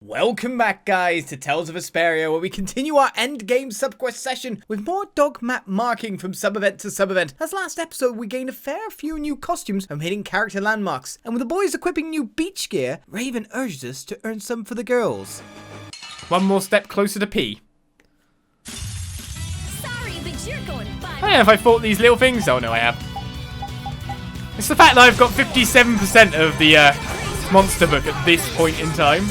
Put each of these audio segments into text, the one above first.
Welcome back, guys, to Tales of Vesperia, where we continue our endgame subquest session with more dog map marking from sub-event to sub-event. As last episode, we gained a fair few new costumes from hitting character landmarks, and with the boys equipping new beach gear, Raven urged us to earn some for the girls. One more step closer to P. Sorry, but you're going by. I don't know if I fought these little things. Oh no, I have. It's the fact that I've got 57% of the monster book at this point in time.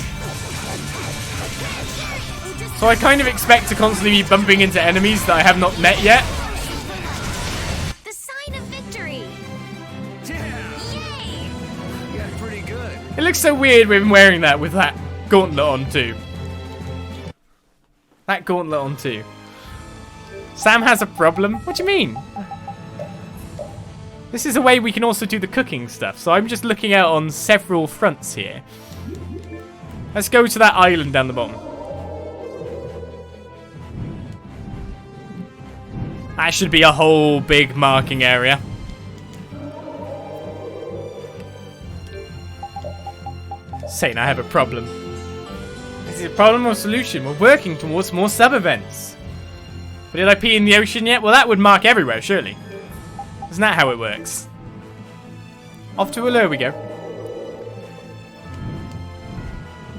So I kind of expect to constantly be bumping into enemies that I have not met yet. The sign of victory. Yeah. Yay! You got pretty good. It looks so weird with him wearing that with that gauntlet on too. That gauntlet on too. Sam has a problem? What do you mean? This is a way we can also do the cooking stuff, so I'm just looking out on several fronts here. Let's go to that island down the bottom. That should be a whole big marking area. Saying I have a problem. Is it a problem or a solution? We're working towards more sub-events. But did I pee in the ocean yet? Well, that would mark everywhere, surely. Isn't that how it works? Off to Allure we go.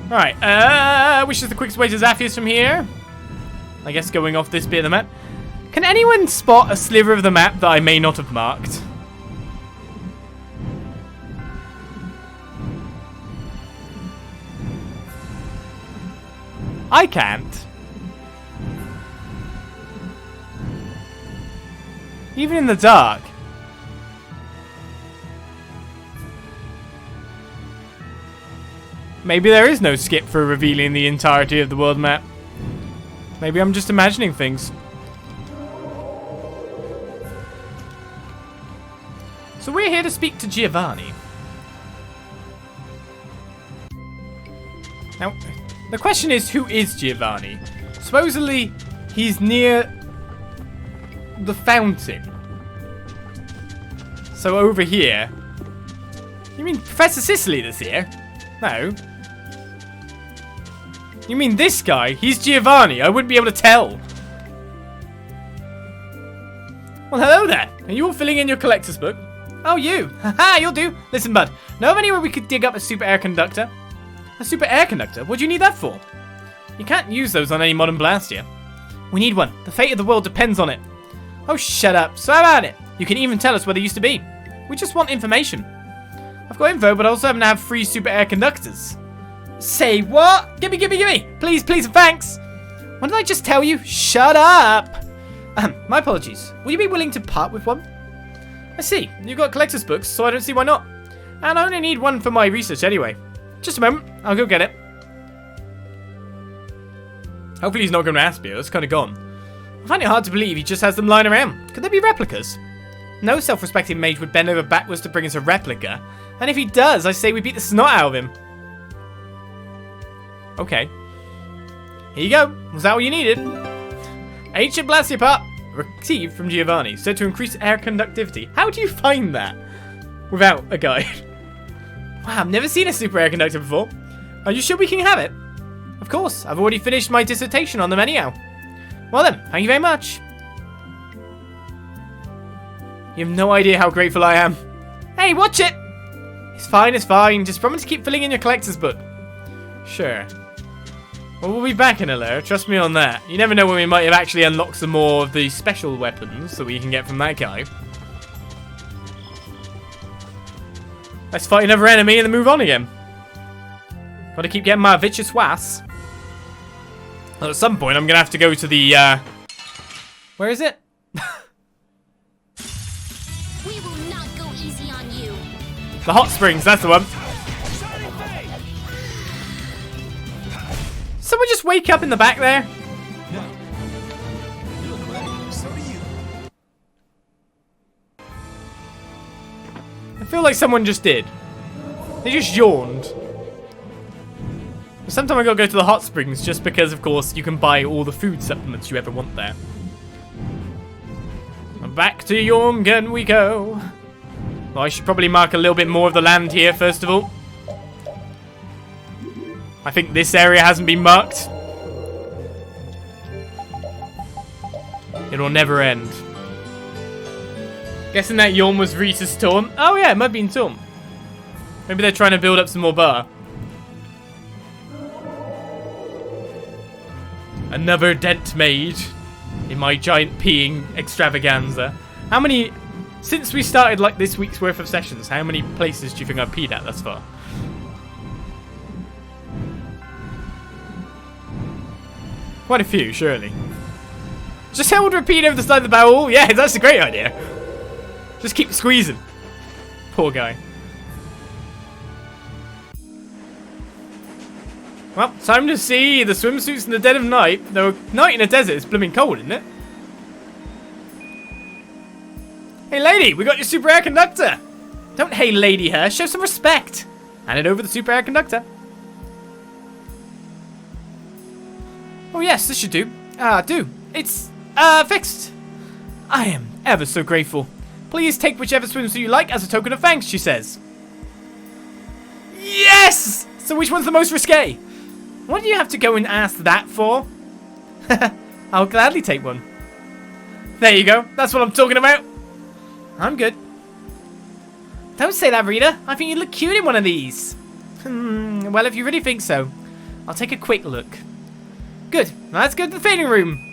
Alright, which is the quickest way to Zaphius from here? I guess going off this bit of the map. Can anyone spot a sliver of the map that I may not have marked? I can't. Even in the dark. Maybe there is no skip for revealing the entirety of the world map. Maybe I'm just imagining things. So we're here to speak to Giovanni. Now, the question is, who is Giovanni? Supposedly, he's near the fountain. So over here. You mean Professor Sicily that's here? No. You mean this guy? He's Giovanni. I wouldn't be able to tell. Well, hello there. Are you all filling in your collector's book? Oh, you. Haha, you'll do. Listen, bud. Know of anywhere we could dig up a super air conductor? A super air conductor? What do you need that for? You can't use those on any modern blast here. We need one. The fate of the world depends on it. Oh, shut up. So how about it? You can even tell us where they used to be. We just want information. I've got info, but I also happen to have free super air conductors. Say what? Gimme. Please, and thanks. What did I just tell you? Shut up. My apologies. Will you be willing to part with one? I see. You've got collector's books, so I don't see why not. And I only need one for my research anyway. Just a moment. I'll go get it. Hopefully he's not going to ask me. That's kind of gone. I find it hard to believe he just has them lying around. Could they be replicas? No self-respecting mage would bend over backwards to bring us a replica. And if he does, I say we beat the snot out of him. Okay. Here you go. Was that what you needed? Ancient Blastia Part. Received from Giovanni. Said to increase air conductivity. How do you find that? Without a guide. Wow, I've never seen a super air conductor before. Are you sure we can have it? Of course. I've already finished my dissertation on them anyhow. Well then, thank you very much. You have no idea how grateful I am. Hey, watch it! It's fine. Just promise to keep filling in your collector's book. Sure. Well, we'll be back in Allure. Trust me on that. You never know when we might have actually unlocked some more of the special weapons that we can get from that guy. Let's fight another enemy and then move on again. Gotta keep getting my vicious was. Well, at some point, I'm gonna have to go to the, where is it? We will not go easy on you. The hot springs, that's the one. Someone just wake up in the back there? No. You look ready. So do you. I feel like someone just did. They just yawned. Sometimes I gotta go to the hot springs just because, of course, you can buy all the food supplements you ever want there. Back to Jormungand we go. Well, I should probably mark a little bit more of the land here, first of all. I think this area hasn't been marked. It'll never end. Guessing that yawn was Rita's taunt. Oh yeah, it might have been taunt. Maybe they're trying to build up some more bar. Another dent made in my giant peeing extravaganza. How many, since we started like this week's worth of sessions, how many places do you think I've peed at thus far? Quite a few, surely. Just hold repeat over the side of the barrel. Yeah, that's a great idea. Just keep squeezing. Poor guy. Well, time to see the swimsuits in the dead of night. Though night in a desert is blooming cold, isn't it? Hey lady, we got your super air conductor. Don't hey lady her, show some respect. Hand it over the super air conductor. Oh yes, this should do. It's fixed. I am ever so grateful. Please take whichever swimsuit you like as a token of thanks, she says. Yes! So which one's the most risque? What do you have to go and ask that for? I'll gladly take one. There you go. That's what I'm talking about. I'm good. Don't say that, Rita. I think you'd look cute in one of these. Well, if you really think so, I'll take a quick look. Good. Now let's go to the fitting room.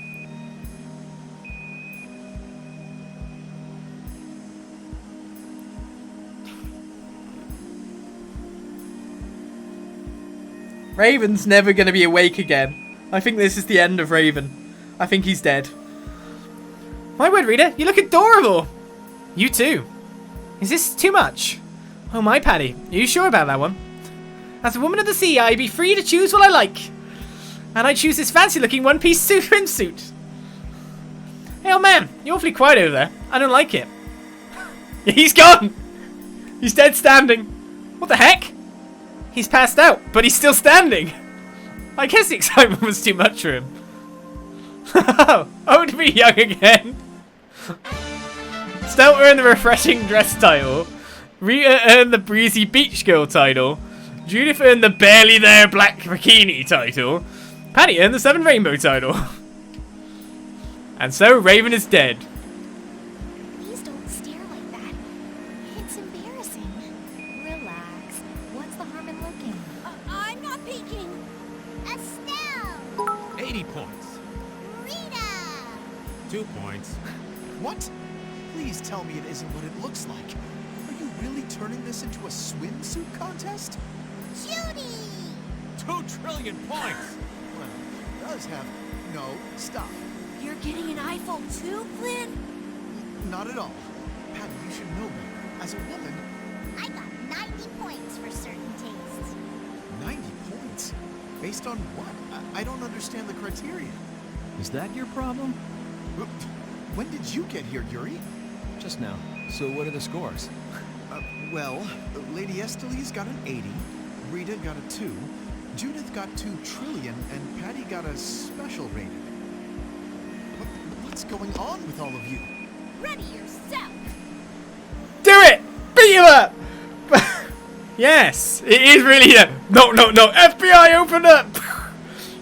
Raven's never going to be awake again. I think this is the end of Raven. I think he's dead. My word, Rita, you look adorable. You too. Is this too much? Oh my, Paddy. Are you sure about that one? As a woman of the sea, I be free to choose what I like. And I choose this fancy-looking one-piece swimsuit. Hey, old man, you're awfully quiet over there. I don't like it. He's gone. He's dead standing. What the heck? He's passed out, but he's still standing. I guess the excitement was too much for him. Oh, to be young again. Stelter earned the refreshing dress title. Rita earned the breezy beach girl title. Judith earned the barely there black bikini title. Paddy earned the 7 rainbow title. And so Raven is dead. Please don't stare like that. It's embarrassing. Relax. What's the harm in looking? I'm not peeking. Estelle. 80 points. Rita. 2 points. What? Please tell me it isn't what it looks like. Are you really turning this into a swimsuit contest? Judy. 2 trillion points. Well, it does have... No, stop. You're getting an iPhone too, Flynn? Not at all. Patty, you should know better. As a woman... I got 90 points for certain tastes. 90 points? Based on what? I don't understand the criteria. Is that your problem? When did you get here, Yuri? Just now. So what are the scores? Well, Lady Esteli's got an 80, Rita got a 2, Judith got 2 trillion, and Patty got a special rating. What's going on with all of you? Ready yourself. Do it! Beat you up! Yes, it is really no, FBI, open up!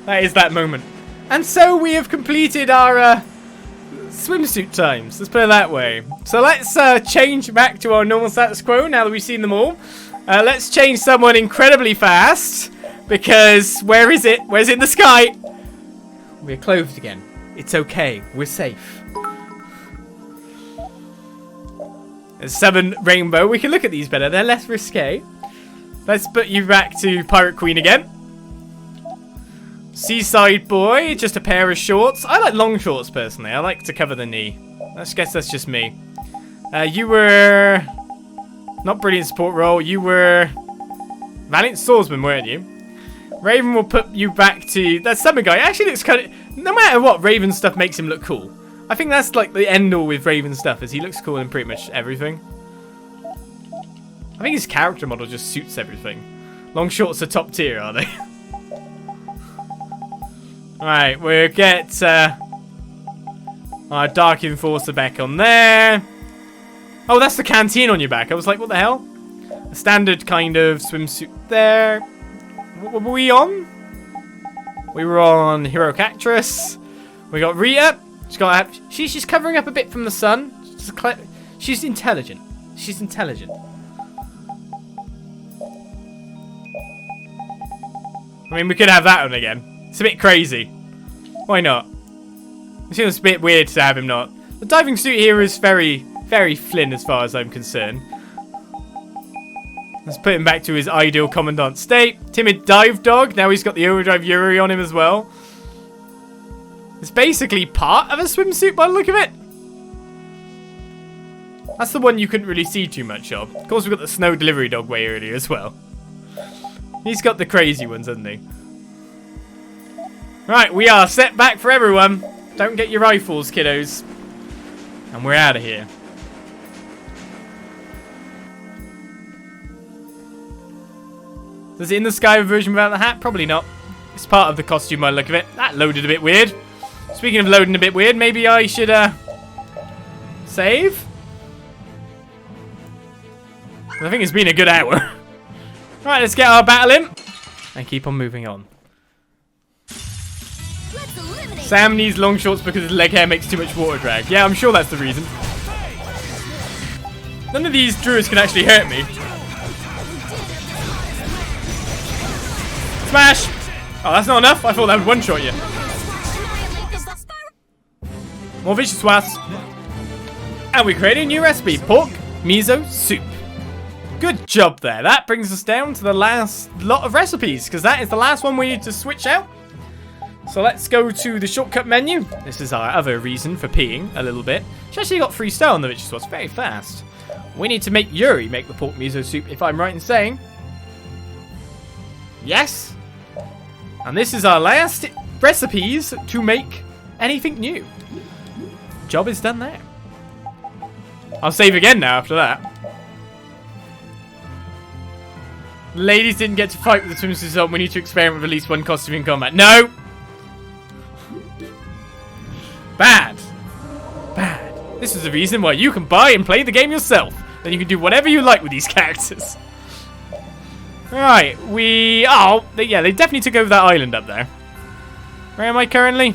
That is that moment. And so we have completed our swimsuit times. Let's put it that way. So let's change back to our normal status quo now that we've seen them all. Let's change someone incredibly fast. Because, where is it? Where's it in the sky? We're clothed again. It's okay. We're safe. There's 7 rainbow. We can look at these better. They're less risque. Let's put you back to Pirate Queen again. Seaside boy, just a pair of shorts. I like long shorts personally. I like to cover the knee. I guess that's just me. You were not brilliant support role. You were valiant swordsman, weren't you? Raven will put you back to that summer guy. Actually, looks kind of. No matter what, Raven stuff makes him look cool. I think that's like the end all with Raven stuff, is he looks cool in pretty much everything. I think his character model just suits everything. Long shorts are top tier, are they? Alright, we'll get our Dark Enforcer back on there. Oh, that's the canteen on your back. I was like, what the hell? A standard kind of swimsuit there. What were we on? We were on Heroic Actress. We got Rita. She's covering up a bit from the sun. She's intelligent. She's intelligent. I mean, we could have that one again. It's a bit crazy. Why not? It seems a bit weird to have him not. The diving suit here is very, very Flynn as far as I'm concerned. Let's put him back to his ideal commandant state. Timid dive dog. Now he's got the overdrive Yuri on him as well. It's basically part of a swimsuit by the look of it. That's the one you couldn't really see too much of. Of course, we've got the snow delivery dog way earlier as well. He's got the crazy ones, hasn't he? Right, we are set back for everyone. Don't get your rifles, kiddos. And we're out of here. Does it in the sky version without the hat? Probably not. It's part of the costume by the look of it. That loaded a bit weird. Speaking of loading a bit weird, maybe I should save? I think it's been a good hour. Right, let's get our battle in and keep on moving on. Sam needs long shorts because his leg hair makes too much water drag. Yeah, I'm sure that's the reason. None of these druids can actually hurt me. Smash! Oh, that's not enough? I thought that would one-shot you. More vicious wasps. And we created a new recipe. Pork miso soup. Good job there. That brings us down to the last lot of recipes, because that is the last one we need to switch out. So let's go to the shortcut menu. This is our other reason for peeing a little bit. She actually got 3 star on the vicious wasp very fast. We need to make Yuri make the pork miso soup, if I'm right in saying. Yes. And this is our last recipes to make anything new. Job is done there. I'll save again now after that. Ladies didn't get to fight with the swimsuits on. We need to experiment with at least one costume in combat. No! Bad. Bad. This is the reason why you can buy and play the game yourself. Then you can do whatever you like with these characters. Right, yeah, they definitely took over that island up there. Where am I currently?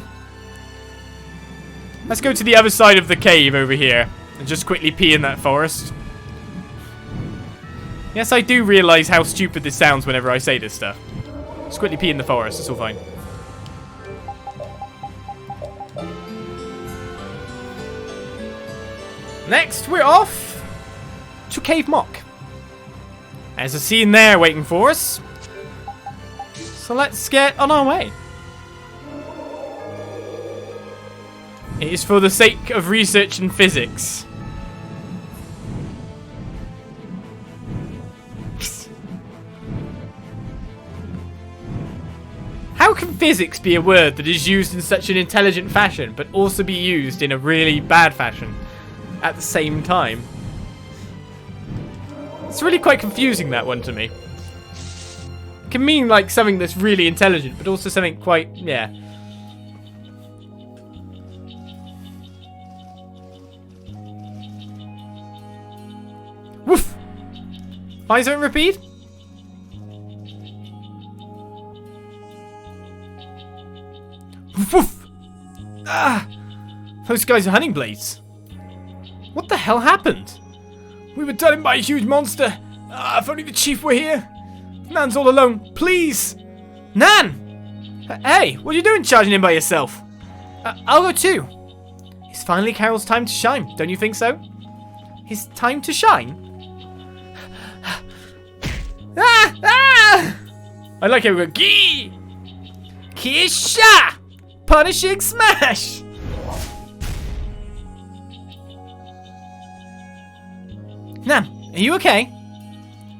Let's go to the other side of the cave over here and just quickly pee in that forest. Yes, I do realise how stupid this sounds whenever I say this stuff. Just quickly pee in the forest, it's all fine. Next, we're off to Cave Mock. There's a scene there waiting for us. So let's get on our way. It is for the sake of research and physics. How can physics be a word that is used in such an intelligent fashion, but also be used in a really bad fashion at the same time? It's really quite confusing, that one, to me. It can mean, like, something that's really intelligent, but also something quite, yeah. Woof! Find something repeat? Woof, woof! Ah! Those guys are hunting blades. What the hell happened? We were done in by a huge monster. If only the chief were here. Nan's all alone. Please! Nan! Hey, what are you doing charging in by yourself? I'll go too. It's finally Karol's time to shine, don't you think so? His time to shine? I like how we go, Gee! Kisha! Punishing smash! Nan, are you okay?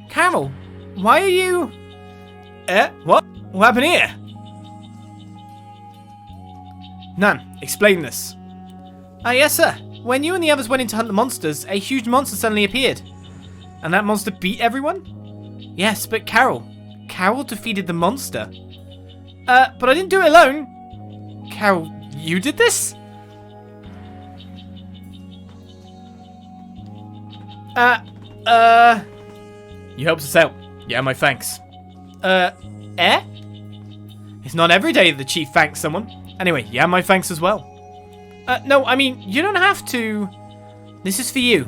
Karol, why are you... What? What happened here? Nan, explain this. Yes, sir. When you and the others went in to hunt the monsters, a huge monster suddenly appeared. And that monster beat everyone? Yes, but Karol defeated the monster. But I didn't do it alone. Karol, you did this? You helped us out. Yeah, my thanks. Eh? It's not every day that the chief thanks someone. Anyway, you have my thanks as well. No, I mean, you don't have to. This is for you.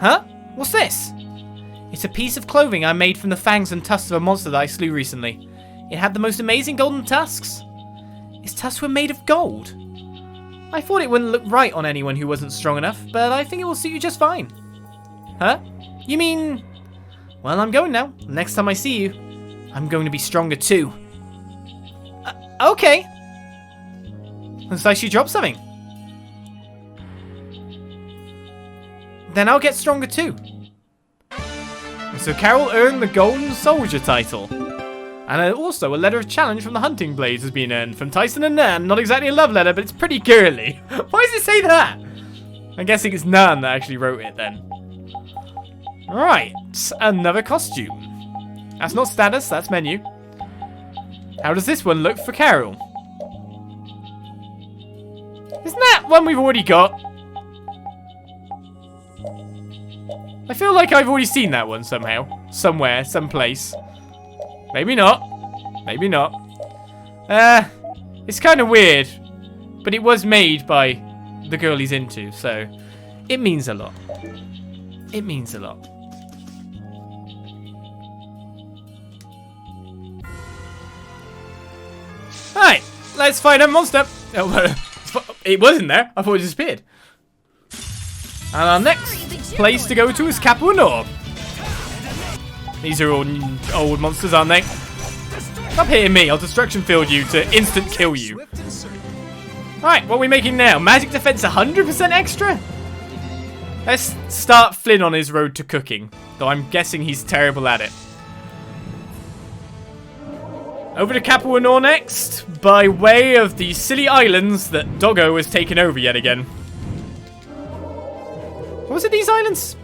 Huh? What's this? It's a piece of clothing I made from the fangs and tusks of a monster that I slew recently. It had the most amazing golden tusks. Its tusks were made of gold. I thought it wouldn't look right on anyone who wasn't strong enough, but I think it will suit you just fine. Huh? You mean... Well, I'm going now. Next time I see you, I'm going to be stronger too. Okay. Looks like she dropped something. Then I'll get stronger too. So Karol earned the Golden Soldier title. And also a letter of challenge from the Hunting Blades has been earned from Tyson and Nan. Not exactly a love letter, but it's pretty girly. Why does it say that? I'm guessing it's Nan that actually wrote it then. Right, another costume. That's not status, that's menu. How does this one look for Karol? Isn't that one we've already got? I feel like I've already seen that one somehow. Somewhere, someplace. Maybe not. Maybe not. It's kind of weird. But it was made by the girl he's into, so it means a lot. It means a lot. Alright, let's find a monster. Oh, it wasn't there. I thought it disappeared. And our next place to go to is Capuanor. These are all old monsters, aren't they? Stop hitting me. I'll destruction field you to instant kill you. Right, what are we making now? Magic defense 100% extra? Let's start Flynn on his road to cooking. Though I'm guessing he's terrible at it. Over to Capuanor next, by way of the silly islands that Doggo has taken over yet again. Was it these islands?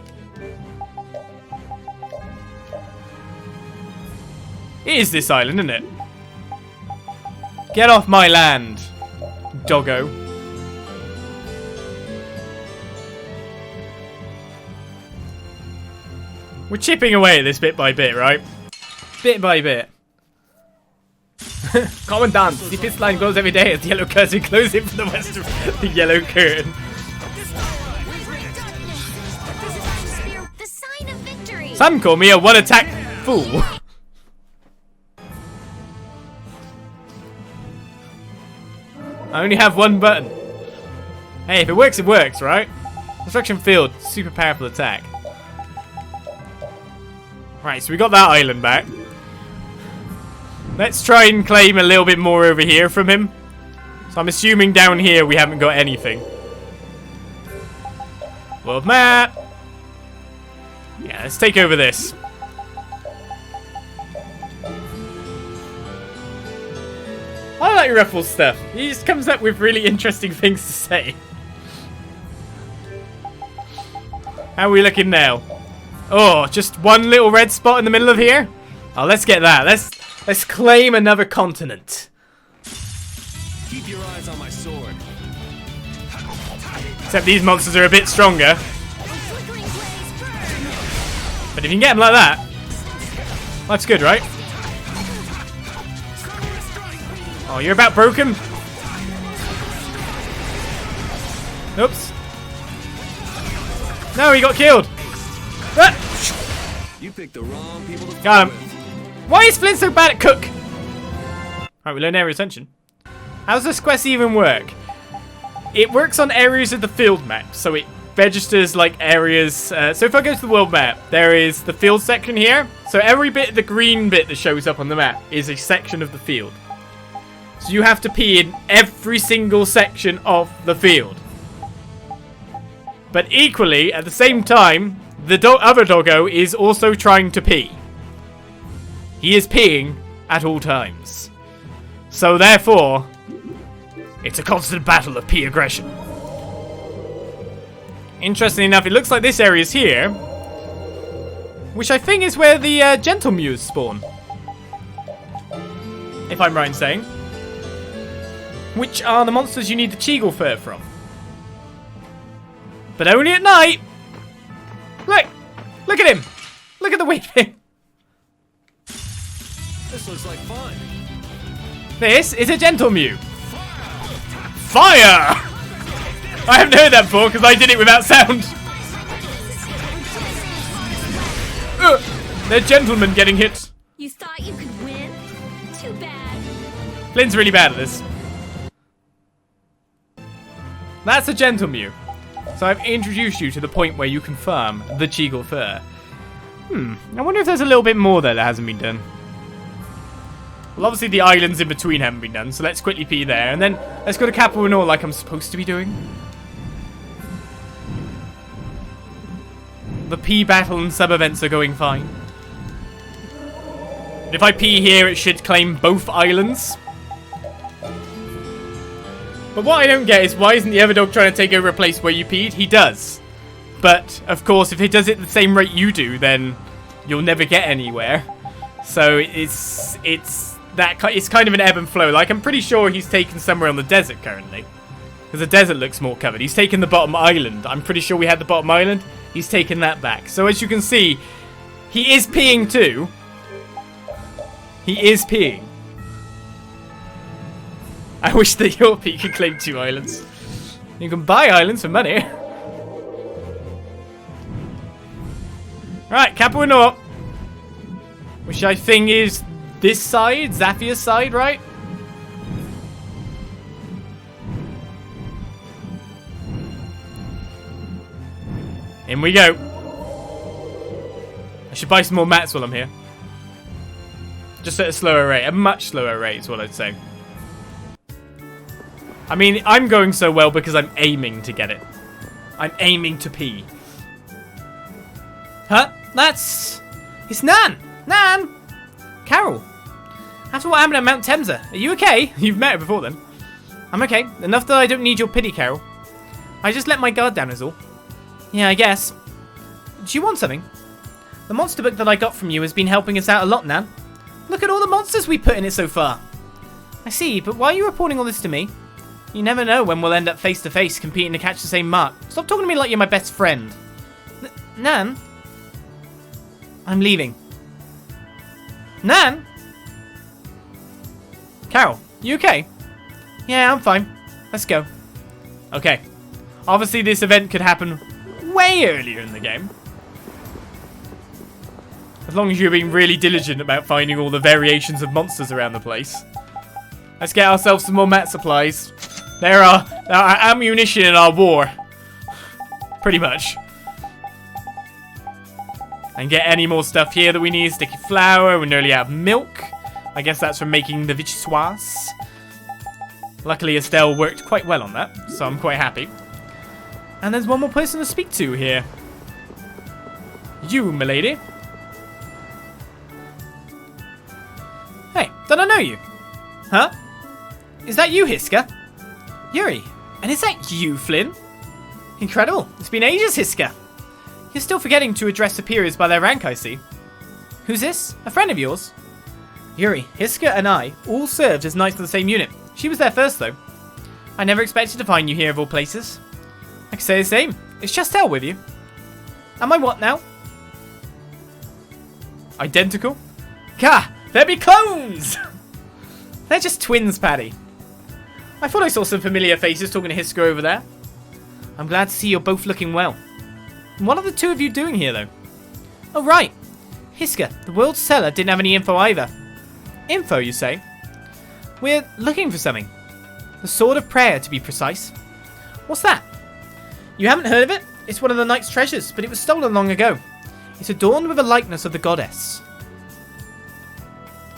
It is this island, isn't it? Get off my land, Doggo. We're chipping away at this bit by bit, right? Bit by bit. Commandant, the pit line goes every day as the yellow curtain closes in from the west of the yellow curtain. The sign of victory. Some call me a one-attack fool. I only have one button. Hey, if it works, right? Destruction field, super powerful attack. Right, so we got that island back. Let's try and claim a little bit more over here from him. So I'm assuming down here we haven't got anything. World map. Yeah, let's take over this. I like Ruffles stuff. He just comes up with really interesting things to say. How are we looking now? Oh, just one little red spot in the middle of here? Oh, let's get that. Let's claim another continent. Keep your eyes on my sword. Except these monsters are a bit stronger. But if you can get them like that, that's good, right? Oh, you're about broken? Oops. No, he got killed. Ah! You picked the wrong people to Got him. fight with. Why is Flint so bad at cook? Alright, we learn area retention. How does this quest even work? It works on areas of the field map, so it registers like areas. So if I go to the world map, there is the field section here. So every bit, the green bit that shows up on the map is a section of the field. So you have to pee in every single section of the field. But equally, at the same time, the other doggo is also trying to pee. He is peeing at all times. So therefore, it's a constant battle of pee aggression. Interestingly enough, it looks like this area is here, which I think is where the gentle mews spawn. If I'm right in saying. Which are the monsters you need the Cheagle fur from. But only at night. Look! Look at him! Look at the weeping! This looks like fun. This is a gentle Mew. Fire! I haven't heard that before because I did it without sound. They're gentlemen getting hit. You thought you could win? Too bad. Flynn's really bad at this. That's a gentle Mew. So I've introduced you to the point where you confirm the Cheagle fur. I wonder if there's a little bit more there that hasn't been done. Well, obviously the islands in between haven't been done, so let's quickly pee there. And then let's go to Capital Renor like I'm supposed to be doing. The pee battle and sub-events are going fine. If I pee here, it should claim both islands. But what I don't get is why isn't the other dog trying to take over a place where you peed? He does. But, of course, if he does it at the same rate you do, then you'll never get anywhere. So it's kind of an ebb and flow. Like, I'm pretty sure he's taken somewhere on the desert currently. Because the desert looks more covered. He's taken the bottom island. I'm pretty sure we had the bottom island. He's taken that back. So as you can see, he is peeing too. He is peeing. I wish that your pee could claim 2 islands. You can buy islands for money. Right, Capital Renor. Which I think is this side, Zafia's side, right? In we go. I should buy some more mats while I'm here. Just at a slower rate. A much slower rate is what I'd say. I mean, I'm going so well because I'm aiming to get it. I'm aiming to pee. Huh? It's Nan! Nan! Carol! After what happened at Mount Temsa, are you okay? You've met her before then. I'm okay. Enough that I don't need your pity, Carol. I just let my guard down is all. Yeah, I guess. Do you want something? The monster book that I got from you has been helping us out a lot, Nan. Look at all the monsters we put in it so far. I see, but why are you reporting all this to me? You never know when we'll end up face to face competing to catch the same mark. Stop talking to me like you're my best friend. Nan? I'm leaving. Nan? Carol, you okay? Yeah, I'm fine. Let's go. Okay. Obviously this event could happen way earlier in the game. As long as you're being really diligent about finding all the variations of monsters around the place. Let's get ourselves some more mat supplies. There are ammunition in our war. Pretty much. And get any more stuff here that we need. Sticky flour. We nearly have milk. I guess that's from making the vichyssoise. Luckily Estelle worked quite well on that. So I'm quite happy. And there's one more person to speak to here. You, milady. Hey, don't I know you? Huh? Is that you, Hisca? Yuri, and is that you, Flynn? Incredible. It's been ages, Hisca. You're still forgetting to address superiors by their rank, I see. Who's this? A friend of yours? Yuri, Hisca and I all served as knights of the same unit. She was there first, though. I never expected to find you here of all places. I can say the same. Is Chastel with you? Am I what now? Identical? Gah! They'll be clones! They're just twins, Paddy. I thought I saw some familiar faces talking to Hisca over there. I'm glad to see you're both looking well. And what are the two of you doing here, though? Oh, right. Hisca, the world's cellar didn't have any info either. Info, you say? We're looking for something. The Sword of Prayer, to be precise. What's that? You haven't heard of it? It's one of the knight's treasures, but it was stolen long ago. It's adorned with a likeness of the goddess.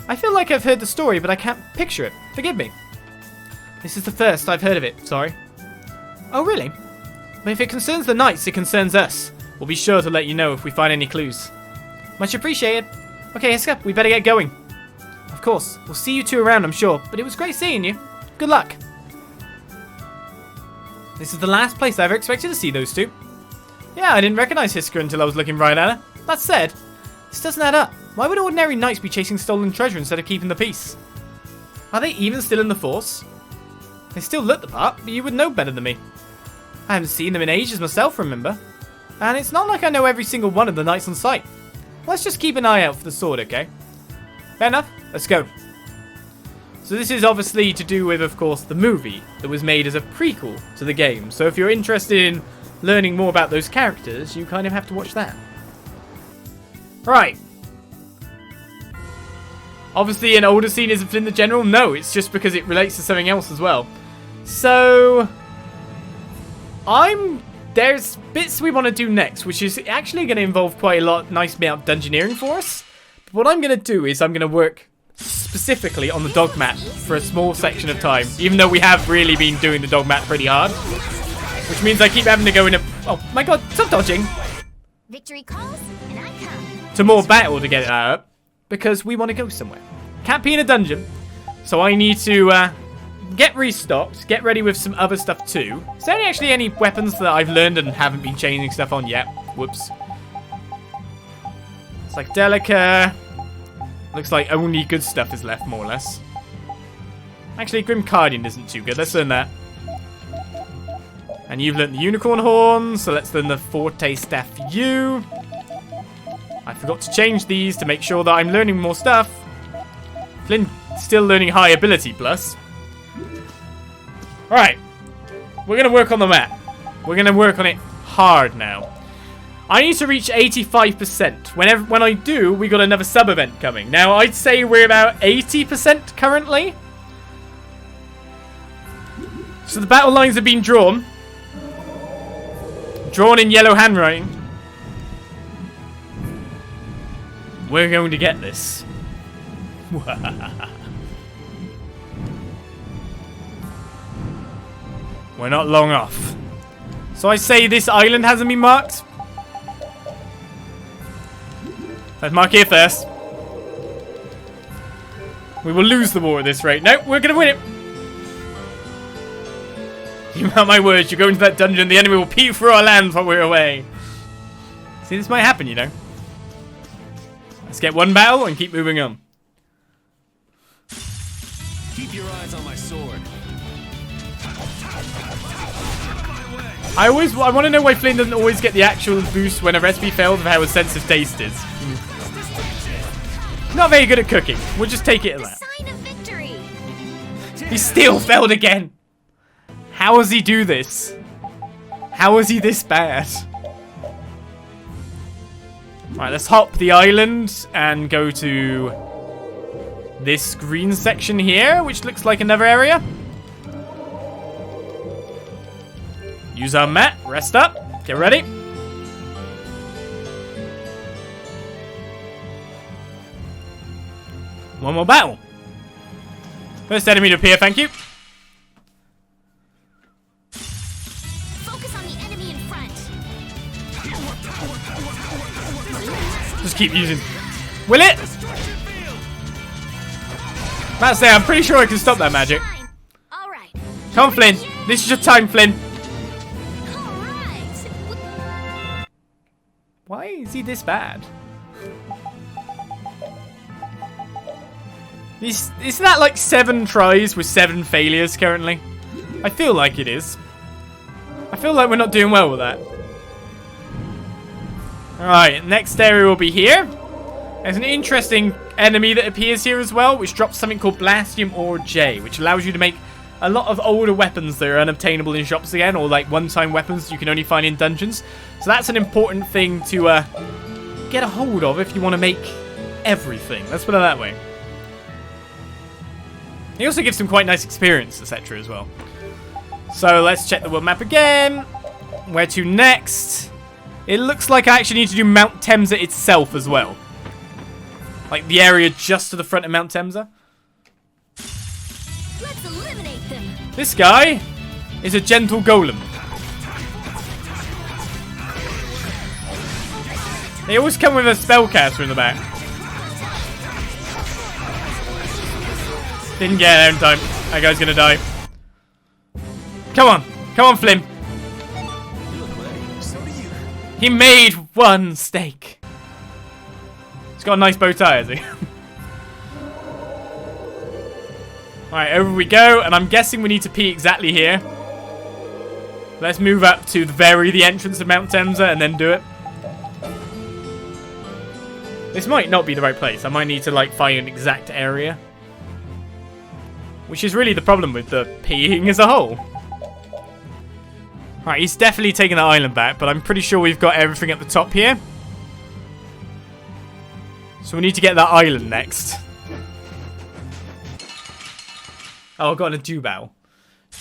I feel like I've heard the story, but I can't picture it. Forgive me. This is the first I've heard of it, sorry. Oh, really? But if it concerns the knights, it concerns us. We'll be sure to let you know if we find any clues. Much appreciated. Okay, Hisca, we better get going. Of course, we'll see you two around, I'm sure, but it was great seeing you. Good luck. This is the last place I ever expected to see those two. Yeah, I didn't recognize Hisca until I was looking right at her. That said, this doesn't add up. Why would ordinary knights be chasing stolen treasure instead of keeping the peace? Are they even still in the force? They still look the part, but you would know better than me. I haven't seen them in ages myself, remember? And it's not like I know every single one of the knights on site. Let's just keep an eye out for the sword, okay? Fair enough. Let's go. So this is obviously to do with, of course, the movie that was made as a prequel to the game. So if you're interested in learning more about those characters, you kind of have to watch that. Right. Obviously an older scene isn't Flynn the General. No, it's just because it relates to something else as well. So there's bits we want to do next, which is actually going to involve quite a lot nice amount of dungeoneering for us. But what I'm going to do is I'm going to work specifically on the dog map for a small section of time, even though we have really been doing the dog map pretty hard, which means I keep having to go in a... Oh my god, stop dodging! Victory calls, and I come. To more battle to get it out, because we want to go somewhere. Can't be in a dungeon, so I need to get restocked, get ready with some other stuff too. Is there actually any weapons that I've learned and haven't been changing stuff on yet? Whoops. It's like Delica. Looks like only good stuff is left, more or less. Actually, Grim Guardian isn't too good. Let's learn that. And you've learned the Unicorn Horn, so let's learn the Forte Staff for you. I forgot to change these to make sure that I'm learning more stuff. Flynn still learning High Ability Plus. Alright. We're going to work on the map. We're going to work on it hard now. I need to reach 85%. When I do, we got another sub-event coming. Now, I'd say we're about 80% currently. So the battle lines have been drawn. Drawn in yellow handwriting. We're going to get this. We're not long off. So I say this island hasn't been marked. Let's mark here first. We will lose the war at this rate. No, we're going to win it. You mark my words, you go into that dungeon, the enemy will peep through our land while we're away. See, this might happen, you know. Let's get one battle and keep moving on. Keep your eyes on my sword. I want to know why Flynn doesn't always get the actual boost when a recipe fails of how his sense of taste is. Not very good at cooking. We'll just take it as that. Sign of victory. He still failed again. How does he do this? How is he this bad? Alright, let's hop the island and go to this green section here, which looks like another area. Use our mat, rest up, get ready. One more battle. First enemy to appear, thank you. Focus on the enemy in front. Just keep using. Will it? About to say, I'm pretty sure I can stop that magic. All right. Come on, Flynn. This is your time, Flynn. All right. Why is he this bad? Isn't that like 7 tries with 7 failures currently? I feel like it is. I feel like we're not doing well with that. Alright, next area will be here. There's an interesting enemy that appears here as well, which drops something called Blastium Ore J, which allows you to make a lot of older weapons that are unobtainable in shops again, or like one-time weapons you can only find in dungeons. So that's an important thing to get a hold of if you want to make everything. Let's put it that way. He also gives some quite nice experience, etc. as well. So let's check the world map again. Where to next? It looks like I actually need to do Mount Temsa itself as well. Like the area just to the front of Mount Temsa. Let's eliminate them. This guy is a gentle golem. They always come with a spellcaster in the back. Didn't get there in time. That guy's gonna die. Come on. Come on, Flynn. You look ready. So do you. He made one steak. He's got a nice bow tie, has he? Alright, over we go. And I'm guessing we need to pee exactly here. Let's move up to the entrance of Mount Temsa and then do it. This might not be the right place. I might need to, like, find an exact area. Which is really the problem with the peeing as a whole. Right, he's definitely taking the island back, but I'm pretty sure we've got everything at the top here. So we need to get that island next. Oh, I've got a duo battle.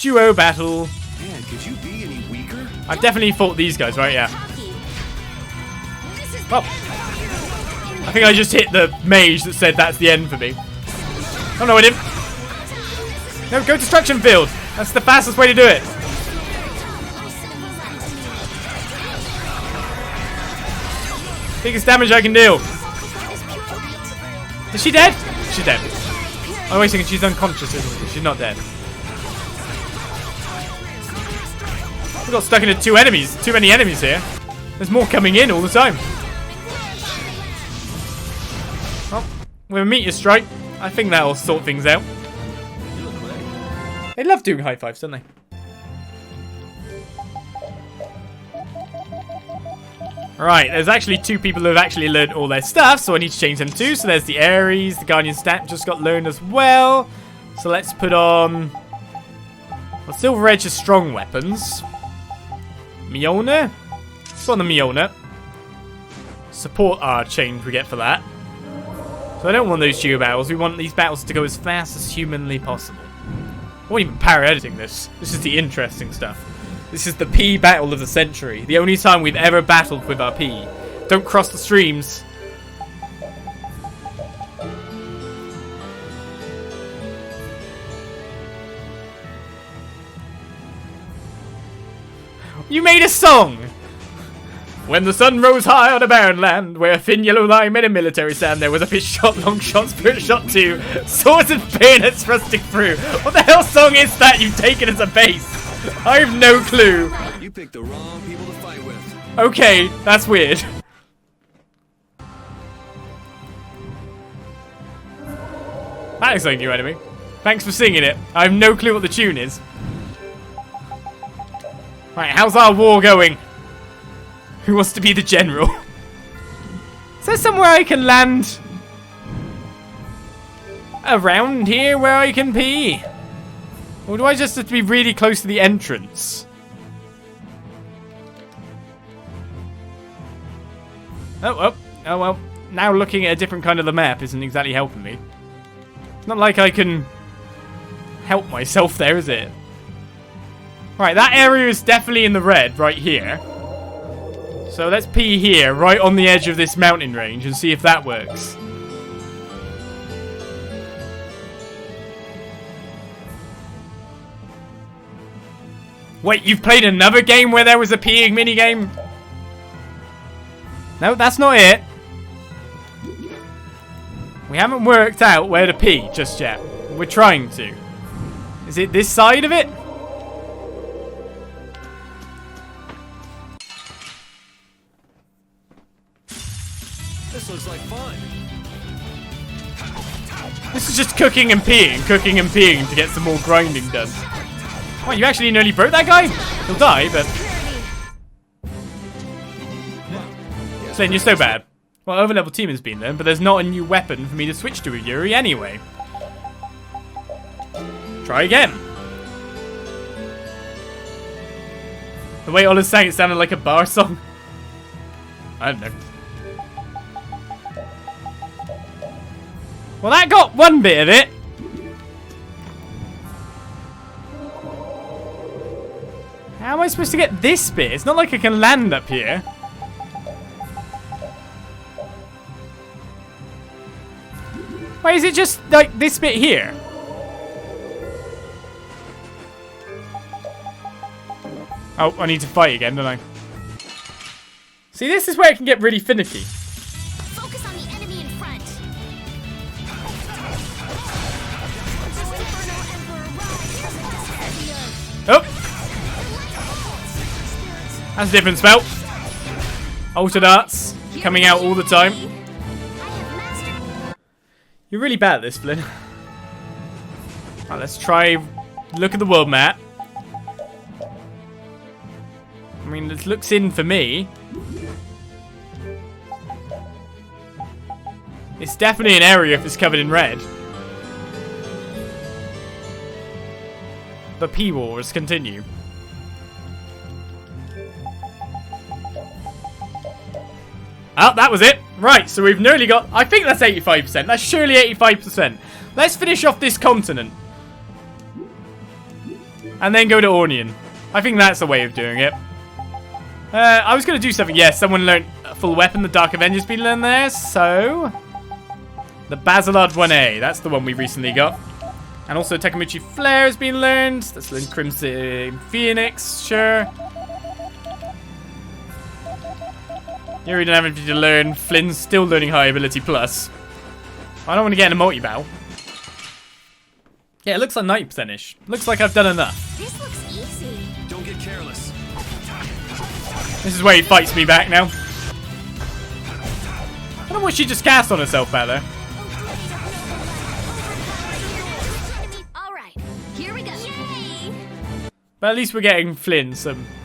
Duo battle. Man, could you be any weaker? I've definitely fought these guys, right? Yeah. Well, I think I just hit the mage that said that's the end for me. Oh no, I didn't. No, go destruction field. That's the fastest way to do it. Biggest damage I can deal. Is she dead? She's dead. Oh, wait a second, she's unconscious, isn't she? She's not dead. We got stuck into too many enemies here. There's more coming in all the time. Well, with a meteor strike, I think that'll sort things out. They love doing high fives, don't they? Right, there's actually 2 people who have actually learned all their stuff, so I need to change them too. So there's the Ares, the Guardian stat just got learned as well. So let's put on... Well, Silver Edge is strong weapons. Mjolnir? Let's put on the Mjolnir. Support our change we get for that. So I don't want those duo battles. We want these battles to go as fast as humanly possible. I won't even power editing this. This is the interesting stuff. This is the P battle of the century. The only time we've ever battled with our P. Don't cross the streams. You made a song! When the sun rose high on a barren land, where a thin yellow line made a military stand, there was a fish shot, long shot, spirit shot too, swords and bayonets thrusting through. What the hell song is that you've taken as a base? I have no clue. You picked the wrong people to fight with. Okay, that's weird. That is a new enemy. Thanks for singing it. I have no clue what the tune is. Right, how's our war going? Who wants to be the general? Is there somewhere I can land? Around here where I can pee? Or do I just have to be really close to the entrance? Oh well. Now looking at a different kind of the map isn't exactly helping me. It's not like I can help myself there, is it? Right, that area is definitely in the red right here. So let's pee here, right on the edge of this mountain range, and see if that works. Wait, you've played another game where there was a peeing minigame? No, that's not it. We haven't worked out where to pee just yet. We're trying to. Is it this side of it? This looks like fun. This is just cooking and peeing to get some more grinding done. What, you actually nearly broke that guy? He'll die, but... Saying you're so bad. Well, overlevel team has been there, but there's not a new weapon for me to switch to with Yuri anyway. Try again. The way Ola sang it sounded like a bar song. I don't know. Well, that got one bit of it. How am I supposed to get this bit? It's not like I can land up here. Why is it just like this bit here? Oh, I need to fight again, don't I? See, this is where it can get really finicky. Focus on the enemy in front. Oh! That's a different spell. Altered Arts coming out all the time. You're really bad at this, Flynn. Right, let's try look at the world map. I mean, it looks in for me. It's definitely an area if it's covered in red. The P-Wars continue. Oh, that was it. Right, so we've nearly got... I think that's 85%. That's surely 85%. Let's finish off this continent. And then go to Ornian. I think that's the way of doing it. I was going to do something. Yes, someone learned a full weapon. The Dark Avenger's been learned there. So... the Basilard 1A. That's the one we recently got. And also Takamuchi Flare has been learned. That's learned Crimson Phoenix. Sure. Here we don't have anything to learn. Flynn's still learning High Ability Plus. I don't want to get in a multi-bow. Yeah, it looks like 90%-ish. Looks like I've done enough. This looks easy. Don't get careless. This is where he fights me back now. I don't know what she just cast on herself back there. Alright, here we go. Yay! But at least we're getting Flynn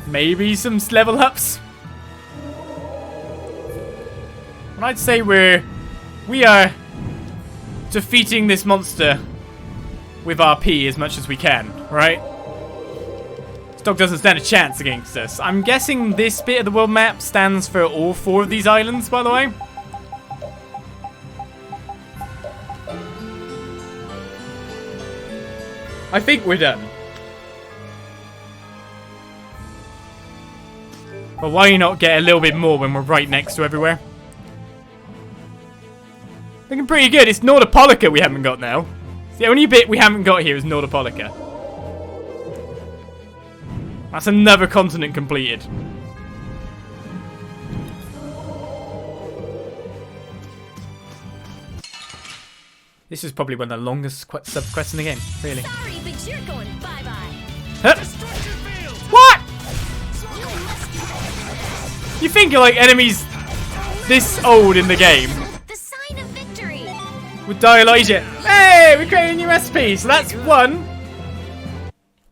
maybe some level ups. And I'd say we are defeating this monster with our P as much as we can, right? This dog doesn't stand a chance against us. I'm guessing this bit of the world map stands for all 4 of these islands, by the way. I think we're done. But why not get a little bit more when we're right next to everywhere? Looking pretty good. It's Nordopolica we haven't got now. The only bit we haven't got here is Nordopolica. That's another continent completed. This is probably one of the longest sub-quests in the game, really. Sorry, but you're going bye-bye. Huh? What? You think you're like enemies this old in the game The sign of victory. would die Elijah? Hey, we created a new recipe. So that's one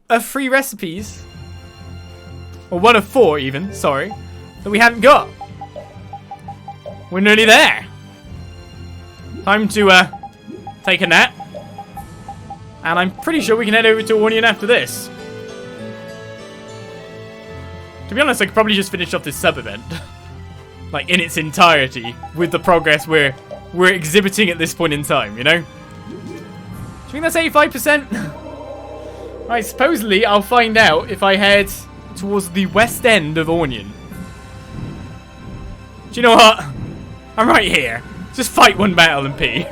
of 3 recipes. Or one of 4 even, sorry. That we hadn't got. We're nearly there. Time to take a nap. And I'm pretty sure we can head over to Ornian after this. To be honest, I could probably just finish off this sub-event. Like, in its entirety. With the progress we're exhibiting at this point in time, you know? Do you think that's 85%? Right, supposedly I'll find out if I head towards the west end of Ornian. Do you know what? I'm right here. Just fight one battle and pee.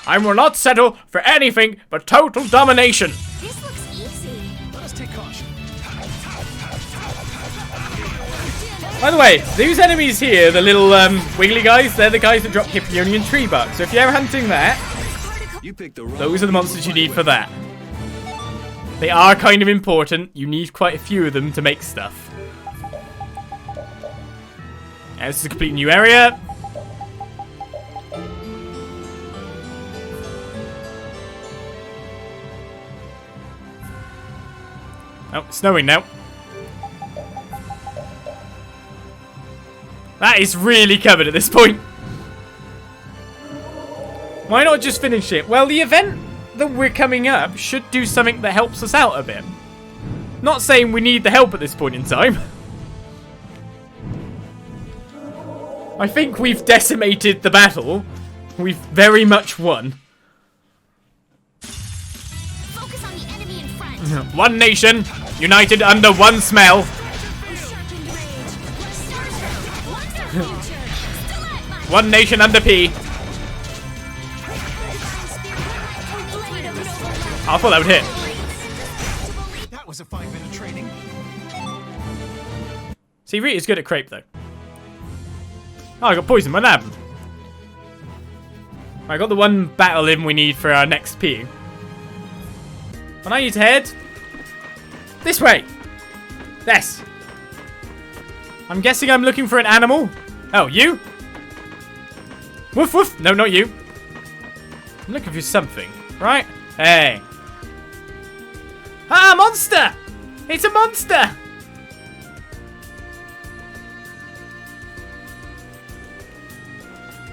I will not settle for anything but total domination. This looks easy. Let us take caution. By the way, these enemies here, the little wiggly guys, they're the guys that drop Hyperionian tree bark. So if you're ever hunting that, You picked the wrong those are the monsters you need for that. They are kind of important. You need quite a few of them to make stuff. And this is a complete new area. Oh, it's snowing now. That is really covered at this point. Why not just finish it? Well, the event that we're coming up should do something that helps us out a bit. Not saying we need the help at this point in time. I think we've decimated the battle. We've very much won. Focus on the enemy in front. One nation, united under one smell. Sunken Grotto. One nation under P. I thought that would hit. That was a fine bit of training. See, Rita's good at crepe, though. Oh, I got poisoned. What happened? I got the one battle in we need for our next P. And I need to head this way. Yes. I'm guessing I'm looking for an animal. Oh, you? Woof woof. No, not you. I'm looking for something, right? Hey. Ah, monster! It's a monster!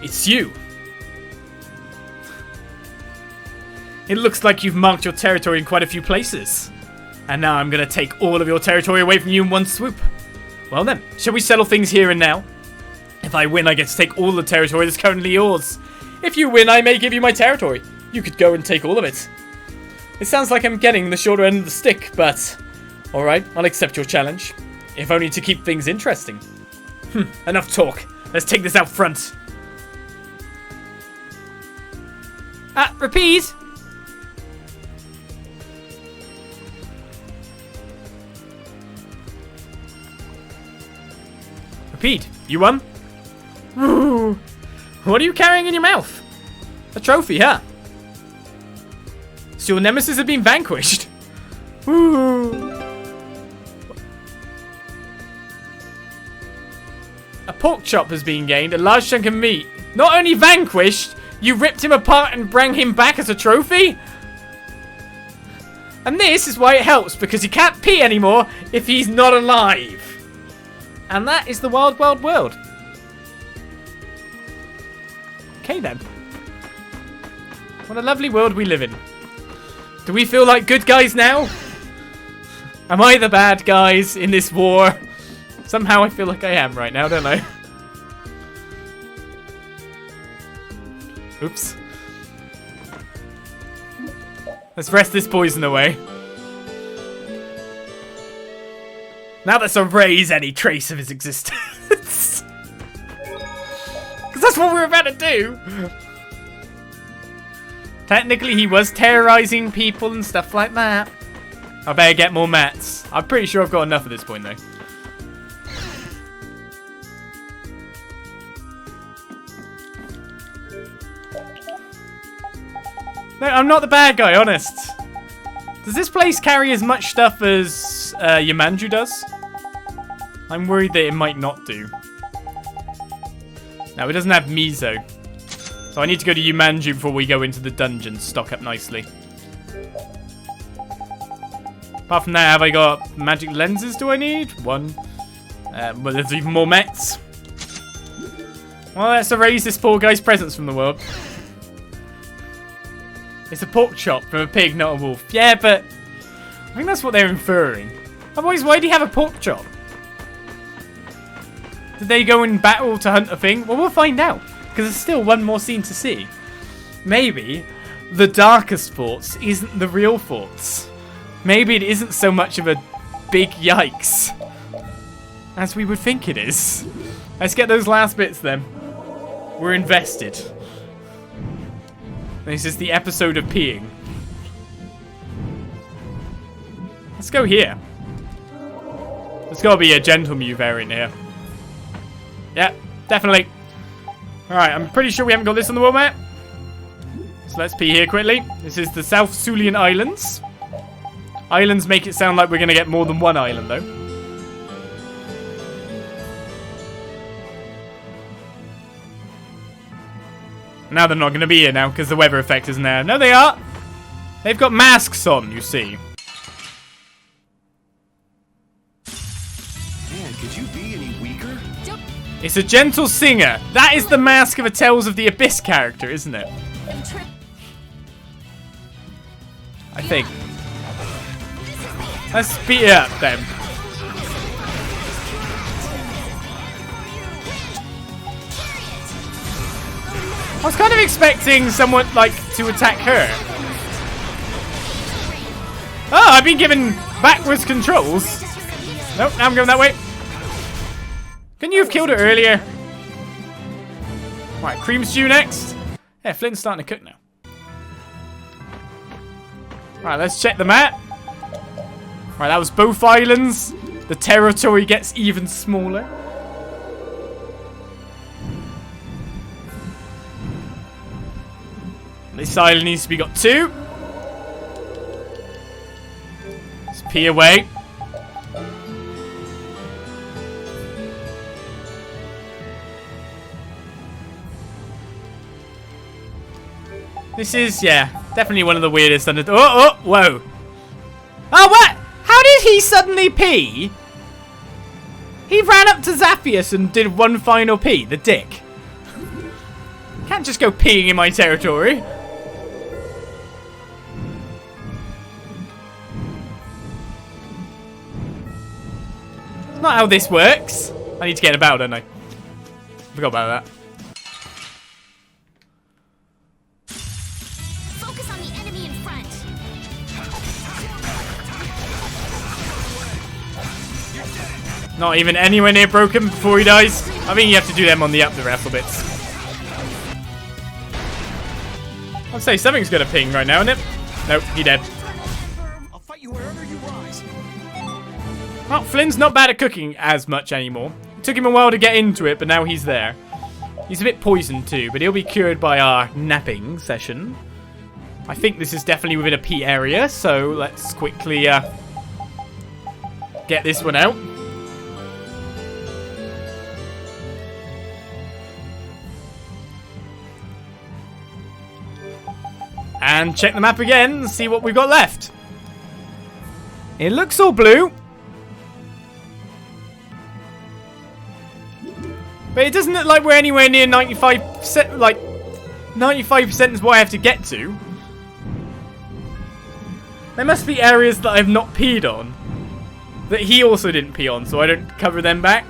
It's you. It looks like you've marked your territory in quite a few places. And now I'm going to take all of your territory away from you in one swoop. Well then, shall we settle things here and now? If I win, I get to take all the territory that's currently yours. If you win, I may give you my territory. You could go and take all of it. It sounds like I'm getting the shorter end of the stick, but... Alright, I'll accept your challenge. If only to keep things interesting. Enough talk. Let's take this out front. Repeat! Repeat, you won? Ooh. What are you carrying in your mouth? A trophy, huh? So your nemesis have been vanquished. Ooh. A pork chop has been gained, a large chunk of meat. Not only vanquished, you ripped him apart and brought him back as a trophy? And this is why it helps, because he can't pee anymore if he's not alive. And that is the wild, wild world. Okay then. What a lovely world we live in. Do we feel like good guys now? Am I the bad guys in this war? Somehow I feel like I am right now, don't I? Oops. Let's rest this poison away. Now let's erase any trace of his existence. Because that's what we're about to do. Technically, he was terrorizing people and stuff like that. I better get more mats. I'm pretty sure I've got enough at this point, though. No, I'm not the bad guy, honest. Does this place carry as much stuff as Yamanju does? I'm worried that it might not do. No, it doesn't have Miso. So I need to go to Yamanju before we go into the dungeon. Stock up nicely. Apart from that, have I got magic lenses do I need? One. But there's even more mechs. Well, let's erase this poor guy's presence from the world. It's a pork chop from a pig, not a wolf. Yeah, but I think that's what they're inferring. Otherwise, why do you have a pork chop? Did they go in battle to hunt a thing? Well, we'll find out. Because there's still one more scene to see. Maybe the darkest thoughts isn't the real thoughts. Maybe it isn't so much of a big yikes as we would think it is. Let's get those last bits then. We're invested. This is the episode of peeing. Let's go here. There's got to be a gentle move variant here. Yeah, definitely. Alright, I'm pretty sure we haven't got this on the world map. So let's pee here quickly. This is the South Sulian Islands. Islands make it sound like we're going to get more than one island, though. Now they're not going to be here now because the weather effect isn't there. No, they are. They've got masks on, you see. Man, could you be any weaker? It's a gentle singer. That is the mask of a Tales of the Abyss character, isn't it? I think. Let's speed it up then. I was kind of expecting someone, like, to attack her. Oh, I've been given backwards controls. Nope, now I'm going that way. Couldn't you have killed her earlier? Right, cream stew next. Yeah, Flint's starting to cook now. Right, let's check the map. Right, that was both islands. The territory gets even smaller. This island needs to be got 2. Let's pee away. This is, yeah, definitely one of the weirdest under. Oh, whoa. Oh, what? How did he suddenly pee? He ran up to Zaphius and did one final pee, the dick. Can't just go peeing in my territory. It's not how this works. I need to get in a battle, don't I? Forgot about that. Focus on the enemy in front. Not even anywhere near broken before he dies. I think you have to do them on the up the raffle bits. I'd say something's gonna ping right now, isn't it? Nope, he dead. I'll fight you wherever you rise. Well, Flynn's not bad at cooking as much anymore. It took him a while to get into it, but now he's there. He's a bit poisoned too, but he'll be cured by our napping session. I think this is definitely within a P area, so let's quickly get this one out. And check the map again and see what we've got left. It looks all blue. But it doesn't look like we're anywhere near 95%, like 95% is what I have to get to. There must be areas that I've not peed on. That he also didn't pee on, so I don't cover them back.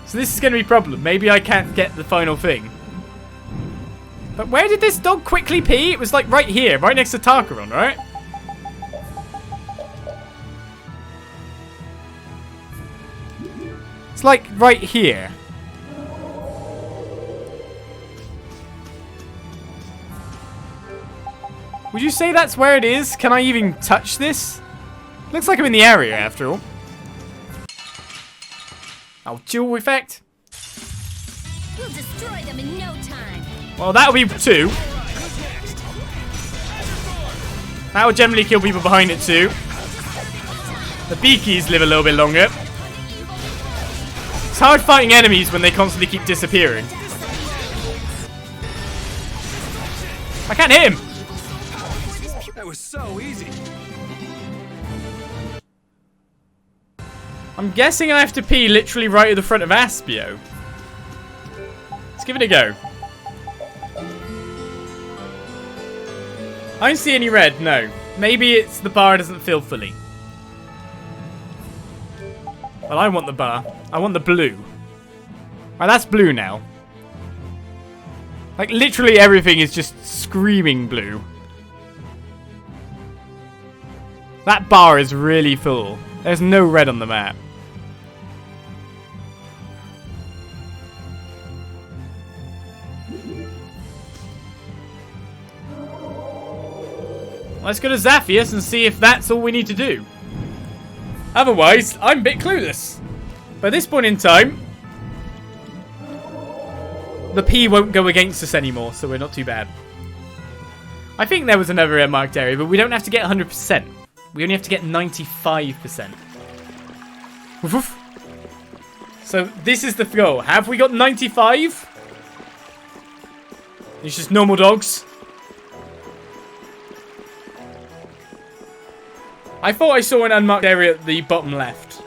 So this is going to be a problem. Maybe I can't get the final thing. But where did this dog quickly pee? It was like right here, right next to Tarkaron, right? It's like right here. Would you say that's where it is? Can I even touch this? Looks like I'm in the area after all. Oh, dual effect. We'll destroy them in no time. Well, that'll be 2. That will generally kill people behind it too. The beakies live a little bit longer. It's hard fighting enemies when they constantly keep disappearing. I can't hit him. That was so easy. I'm guessing I have to pee literally right at the front of Aspio. Let's give it a go. I don't see any red, no. Maybe it's the bar doesn't fill fully. Well, I want the bar. I want the blue. Right, that's blue now. Like, literally everything is just screaming blue. That bar is really full. There's no red on the map. Let's go to Zaphius and see if that's all we need to do. Otherwise, I'm a bit clueless. By this point in time, the P won't go against us anymore, so we're not too bad. I think there was another marked area, but we don't have to get 100%. We only have to get 95%. Woof woof. So this is the goal. Have we got 95? It's just normal dogs. I thought I saw an unmarked area at the bottom left.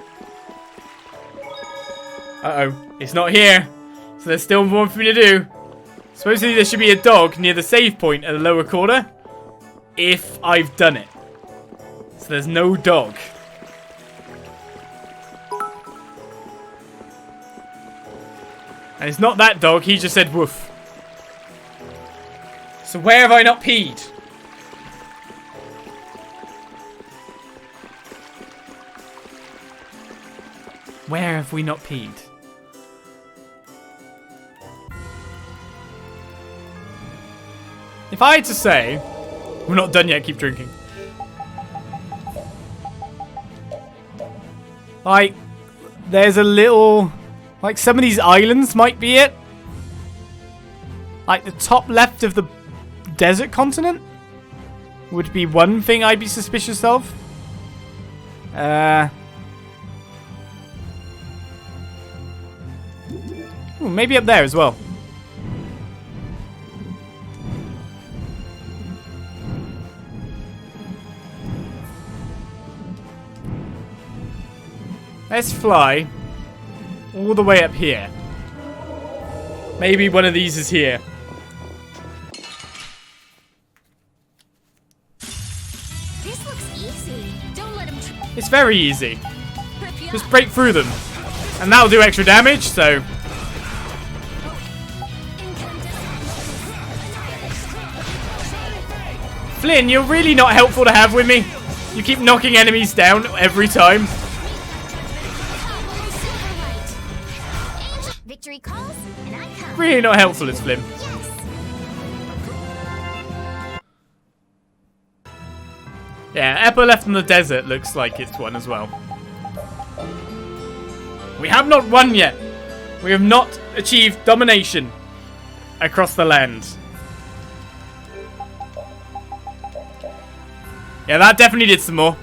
Uh-oh. It's not here. So there's still more for me to do. Supposedly there should be a dog near the save point at the lower corner. If I've done it. So there's no dog. And it's not that dog. He just said woof. So where have I not peed? Where have we not peed? If I had to say, we're not done yet, keep drinking. Like, there's a little, like some of these islands might be it. Like the top left of the desert continent would be one thing I'd be suspicious of. Ooh, maybe up there as well. Let's fly all the way up here. Maybe one of these is here. This looks easy. Don't let him It's very easy. trip you Just up. break through them. And that'll do extra damage, so... Flynn, you're really not helpful to have with me. You keep knocking enemies down every time. Victory calls, and I come. Really not helpful as Flynn. Yes. Yeah, Eppa left in the desert looks like it's one as well. We have not won yet. We have not achieved domination across the land. Yeah, that definitely did some more.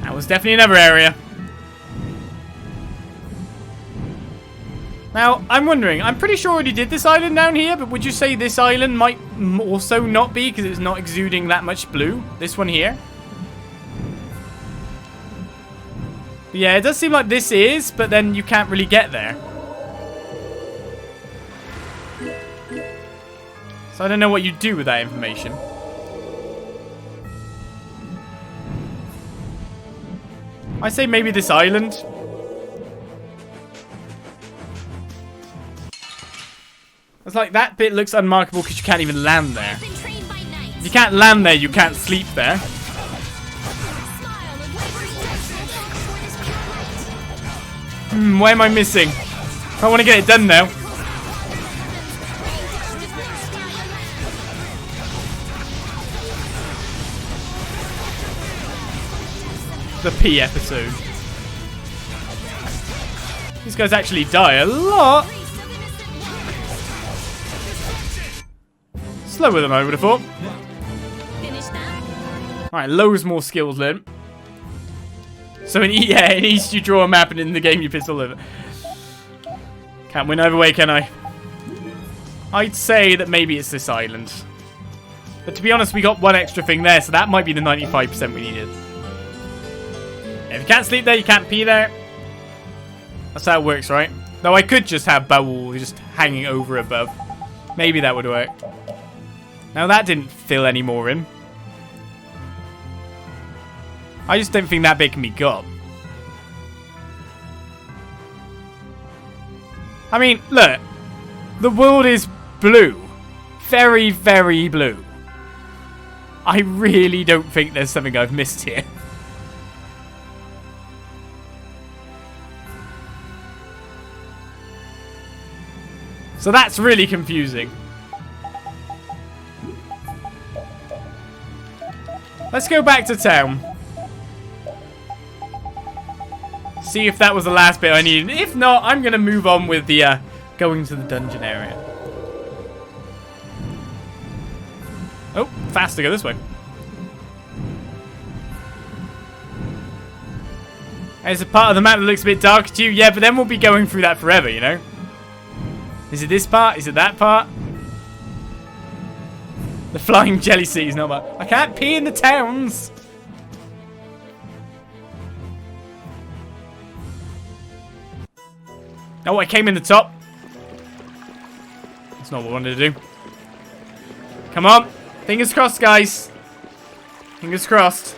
That was definitely another area. Now, I'm wondering, I'm pretty sure I already did this island down here, but would you say this island might also not be because it's not exuding that much blue? This one here? Yeah, it does seem like this is, but then you can't really get there. So I don't know what you do with that information. I say maybe this island. It's like that bit looks unmarkable because you can't even land there. Been trained by night. If you can't land there, you can't sleep there. Smile and wait for this pure light. What am I missing? I want to get it done now. The P episode. These guys actually die a lot. Slower than I would have thought. Finish that. Alright, loads more skills learned. So in East you draw a map and in the game you piss all over. Can't win either way, can I? I'd say that maybe it's this island. But to be honest, we got one extra thing there, so that might be the 95% we needed. If you can't sleep there, you can't pee there. That's how it works, right? Though I could just have Bowl just hanging over above. Maybe that would work. Now that didn't fill any more in. I just don't think that bit can be got. I mean, look. The world is blue. Very, very blue. I really don't think there's something I've missed here. So that's really confusing. Let's go back to town. See if that was the last bit I needed. If not, I'm going to move on with the going to the dungeon area. Oh, faster, go this way. There's a part of the map that looks a bit dark to you. Yeah, but then we'll be going through that forever, you know? Is it this part? Is it that part? The flying jelly sea is not bad. I can't pee in the towns. Oh, I came in the top. That's not what I wanted to do. Come on. Fingers crossed, guys. Fingers crossed.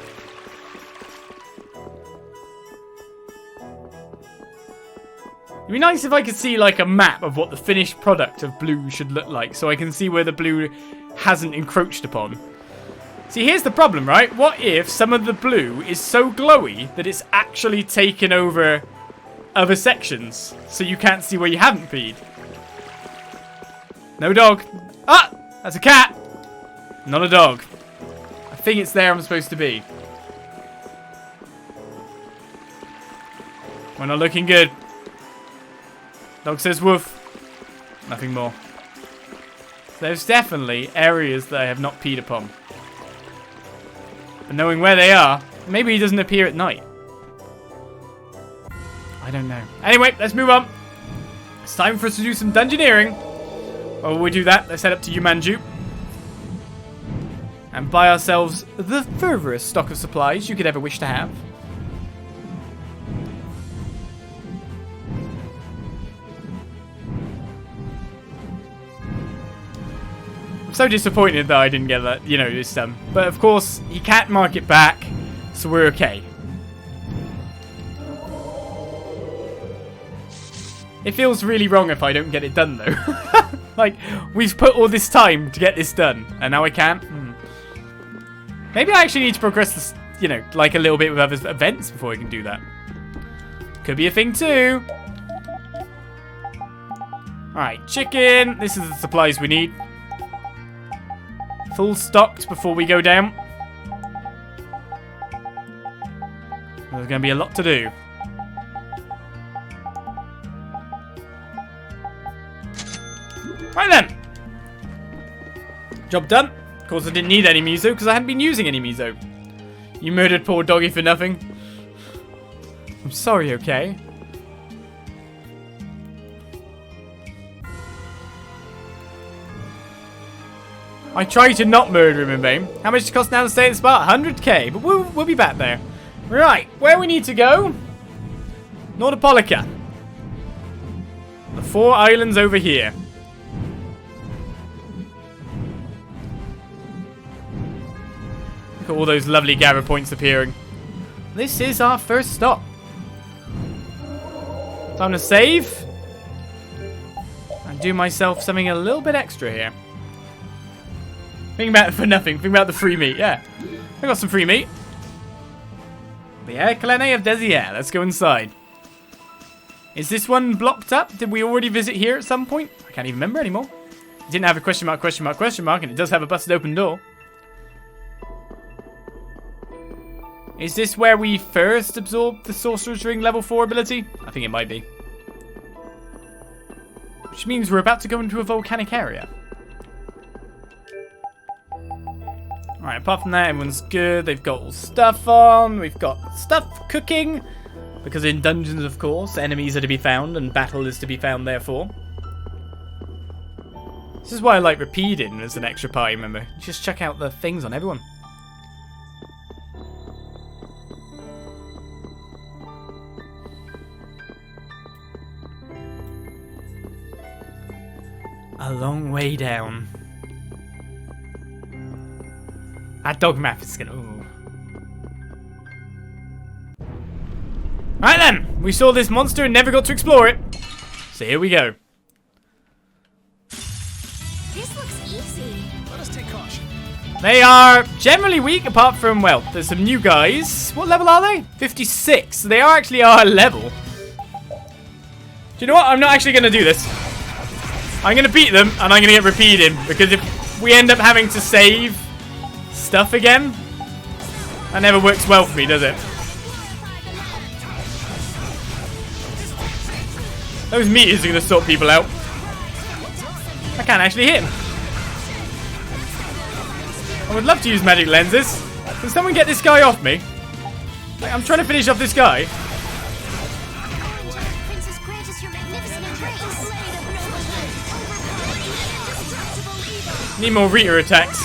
It'd be nice if I could see like a map of what the finished product of blue should look like, so I can see where the blue hasn't encroached upon. See, here's the problem, right? What if some of the blue is so glowy that it's actually taken over other sections, so you can't see where you haven't peed? No dog. Ah! That's a cat! Not a dog. I think it's there I'm supposed to be. We're not looking good. Dog says woof. Nothing more. There's definitely areas that I have not peed upon. But knowing where they are, maybe he doesn't appear at night. I don't know. Anyway, let's move on. It's time for us to do some dungeoneering. While we do that, let's head up to Yumanju and buy ourselves the furthest stock of supplies you could ever wish to have. so disappointed that I didn't get that, you know, this done. But of course, he can't mark it back, so we're okay. It feels really wrong if I don't get it done, though. Like, we've put all this time to get this done, and now I can't? Maybe I actually need to progress this, you know, like a little bit with other events before I can do that. Could be a thing, too. Alright, chicken. This is the supplies we need. Full stocked before we go down. There's going to be a lot to do. Right then. Job done. Of course, I didn't need any miso because I hadn't been using any miso. You murdered poor doggy for nothing. I'm sorry, okay? I tried to not murder him in vain. How much does it cost now to stay at the spot? 100k, but we'll be back there. Right, where we need to go? Nordopolica. The 4 islands over here. Look at all those lovely gather points appearing. This is our first stop. Time to save. And do myself something a little bit extra here. Think about it for nothing. Think about the free meat. Yeah. I got some free meat. The Aer Krene of Desier. Let's go inside. Is this one blocked up? Did we already visit here at some point? I can't even remember anymore. It didn't have a question mark, question mark, question mark, and it does have a busted open door. Is this where we first absorbed the Sorcerer's Ring level 4 ability? I think it might be. Which means we're about to go into a volcanic area. Alright, apart from that, everyone's good. They've got all stuff on. We've got stuff cooking. Because in dungeons, of course, enemies are to be found and battle is to be found, therefore. This is why I like repeating as an extra party member. Just check out the things on everyone. A long way down. That dog map is gonna... Ooh. Right then! We saw this monster and never got to explore it. So here we go. This looks easy. Let us take caution. They are generally weak apart from, well, there's some new guys. What level are they? 56. So they are actually our level. Do you know what? I'm not actually going to do this. I'm going to beat them and I'm going to get repeated. Because if we end up having to save stuff again, that never works well for me, does it? Those meters are going to sort people out. I can't actually hit him. I would love to use magic lenses. Can someone get this guy off me? Like, I'm trying to finish off this guy. Princess, grant us your magnificent embrace. Need more Rita attacks.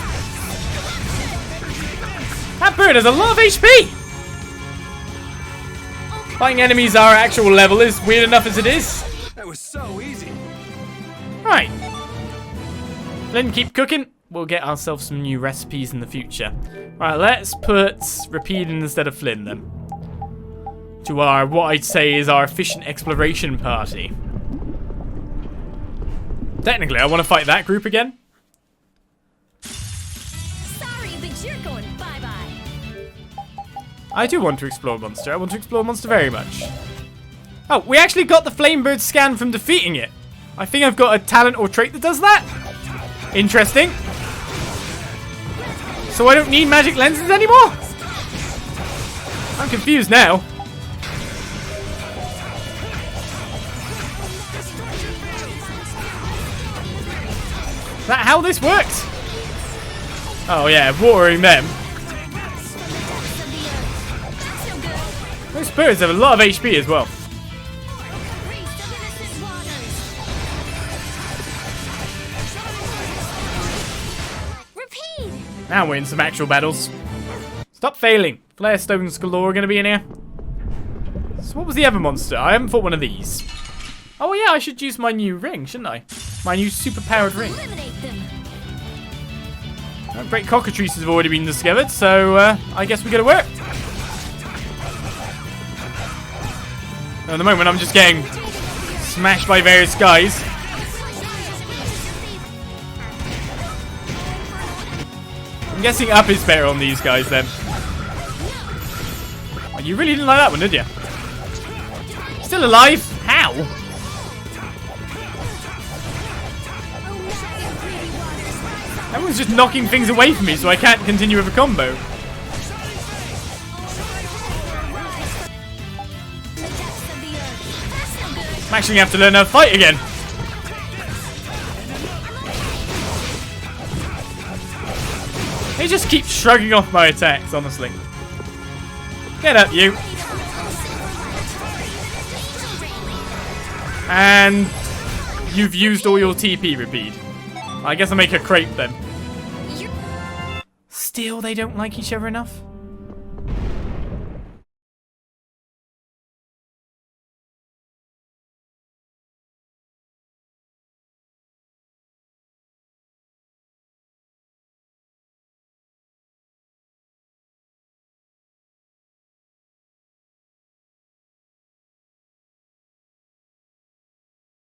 That bird has a lot of HP. Fighting enemies our actual level is weird enough as it is. That was so easy. Right. Then keep cooking. We'll get ourselves some new recipes in the future. Right, let's put Repeat instead of Flynn then. To our, what I'd say is our efficient exploration party. Technically, I want to fight that group again. Sorry, but you're going bye-bye. I do want to explore Monster. I want to explore Monster very much. Oh, we actually got the Flamebird scan from defeating it. I think I've got a talent or trait that does that. Interesting. So I don't need magic lenses anymore? I'm confused now. Is that how this works? Oh yeah, watering them. Those birds have a lot of HP as well. Now we're in some actual battles. Stop failing. Flare stones galore are going to be in here. So what was the other monster? I haven't fought one of these. Oh yeah, I should use my new ring, shouldn't I? My new super powered ring. Eliminate them. Great cockatrices have already been discovered, so I guess we gotta work. At the moment, I'm just getting smashed by various guys. I'm guessing up is better on these guys then. Oh, you really didn't like that one, did you? Still alive? How? Everyone's just knocking things away from me so I can't continue with a combo. I'm actually gonna have to learn how to fight again. They just keep shrugging off my attacks, honestly. Get up, you. And you've used all your TP, repeat. I guess I'll make a crepe then. Still, they don't like each other enough?